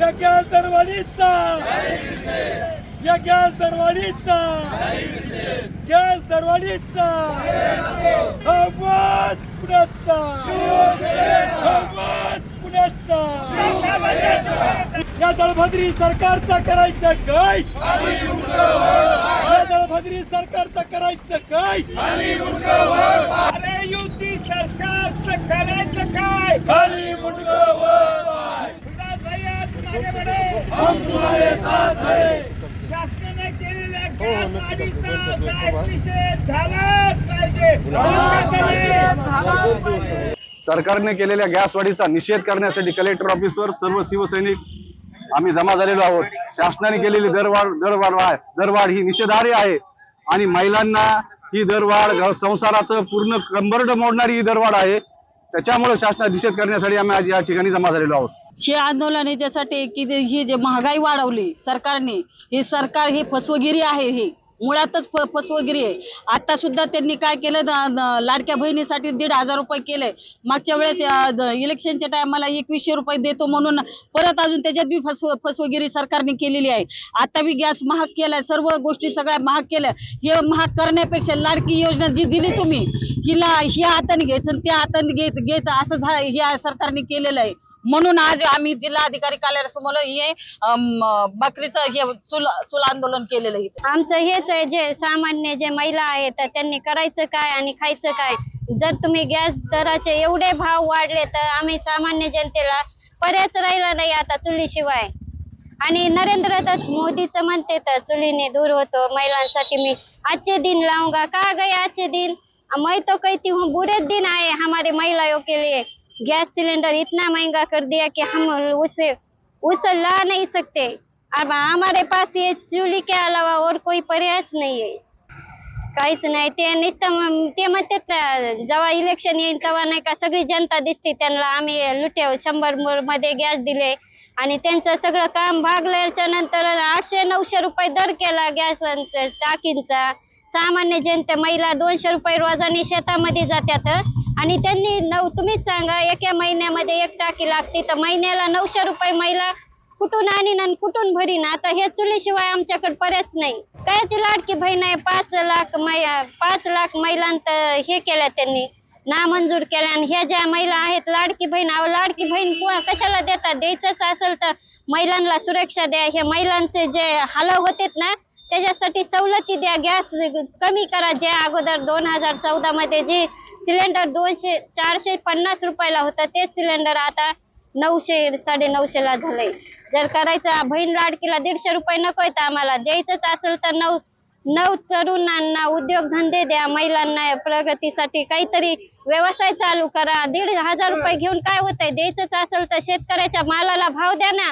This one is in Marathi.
या गॅस दरवाढीचा या गॅस दरवाढीचा आवाज कुणाचा आवाज कुणाचा या दळभद्री सरकारचा करायचं काय या दळभद्री सरकारचा करायचं काय अरे युती सरकारचं करायचं काय खाली मुंडकं वर पाय विलास भैया तुम आगे बढ़ो हम तुम्हारे साथ हैं शासनाने केलेल्या गॅस वाढीचा निषेध झालाच पाहिजे सरकारने केलेल्या गॅस वाढीचा निषेध करण्यासाठी कलेक्टर ऑफिसवर सर्व शिवसैनिक आम्ही जमा झालेलो आहोत। शासनाने केलेली दरवाढ ही निषेधार्ह आहे आणि महिलांना ही दरवाढ संसाराचं पूर्ण कंबरड मोडणारी ही दरवाढ आहे। त्याच्यामुळे शासनाचा निषेध करण्यासाठी आम्ही आज या ठिकाणी जमा झालेलो आहोत। हे आंदोलन याच्यासाठी की ही जे महागाई वाढवली सरकारने, हे सरकार ही फसवगिरी आहे, ही मुळातच फसवगिरी आहे। आता सुद्धा त्यांनी काय केलं, लाडक्या बहिणीसाठी 1,500 रुपये केले। मागच्या वेळेस इलेक्शनच्या टायमाला 2100 रुपये देतो म्हणून परत अजून त्याच्यात बी फसवगिरी सरकारने केलेली आहे। आता बी गॅस महाग केलाय, सर्व गोष्टी सगळ्या महाग केल्या। हे महाग करण्यापेक्षा लाडकी योजना जी दिली तुम्ही हिला ह्या हाताने घ्यायचं आणि त्या हाताने घ्यायचं असं ह्या सरकारने केलेलं आहे। म्हणून आज आम्ही जिल्हाधिकारी कार्यालयासमोर हे बकरीचं हे चूल आंदोलन केलेलं आहे। आमचं हेच आहे, जे सामान्य जे महिला आहेत तर त्यांनी करायचं काय आणि खायचं काय। जर तुम्ही गॅस दराचे एवढे भाव वाढले तर आम्ही सामान्य जनतेला पर्यायच राहिला नाही आता चुलीशिवाय। आणि नरेंद्र मोदीचं म्हणते तर चुलीने दूर होतो महिलांसाठी। मी अच्छे दिन लाऊंगा, कहा गए अच्छे दिन? मैं तो कहती हूँ बुरे दिन आए हमारे महिलाओं के लिए। गैस सिलेंडर इतना महंगा कर दिया कि हम उसे ला नहीं सकते। अब हमारे पास ये चूल्ही के अलावा और कोई पर्याय नहीं है, काहीच नाही। ते नुसतं ते म्हणतात ना, जेव्हा इलेक्शन येईल तेव्हा नाही का सगळी जनता दिसते त्यांना आम्ही लुट्या 100 मध्ये गॅस दिले आणि त्यांचं सगळं काम भागल्याच्या नंतर 800-900 रुपये दर केला गॅस टाकींचा। सामान्य जनता महिला 200 रुपये रोजाने शेतामध्ये जातात आणि त्यांनी तुम्हीच सांगा, एका महिन्यामध्ये 1 टाकी लागते तर महिन्याला 900 रुपये महिला कुठून आणीन आणि कुठून भरीन? आता हे चुलीशिवाय आमच्याकडे पर्यायच नाही। कायची लाडकी बहीण आहे, 5 लाख महिलांना हे केलं त्यांनी नामंजूर केलं। आणि ह्या ज्या महिला आहेत लाडकी बहीण, लाडकी बहीण कशाला देतात? द्यायचंच असेल तर महिलांना सुरक्षा द्या। हे महिलांचे जे हाल होते ना त्याच्यासाठी सवलती द्या, गॅस कमी करा। जे अगोदर 2014 मध्ये जे सिलेंडर 450 रुपयाला होता तेच सिलेंडर आता 900-950 ला झालंय। जर करायचं बहीण लाडकीला 150 रुपये नकोय तर आम्हाला द्यायचंच असेल तर 9 तरुणांना उद्योगधंदे द्या, महिलांना प्रगतीसाठी काहीतरी व्यवसाय चालू करा। 1,500 रुपये घेऊन काय होतंय? द्यायचंच असेल तर शेतकऱ्याच्या मालाला भाव द्या ना।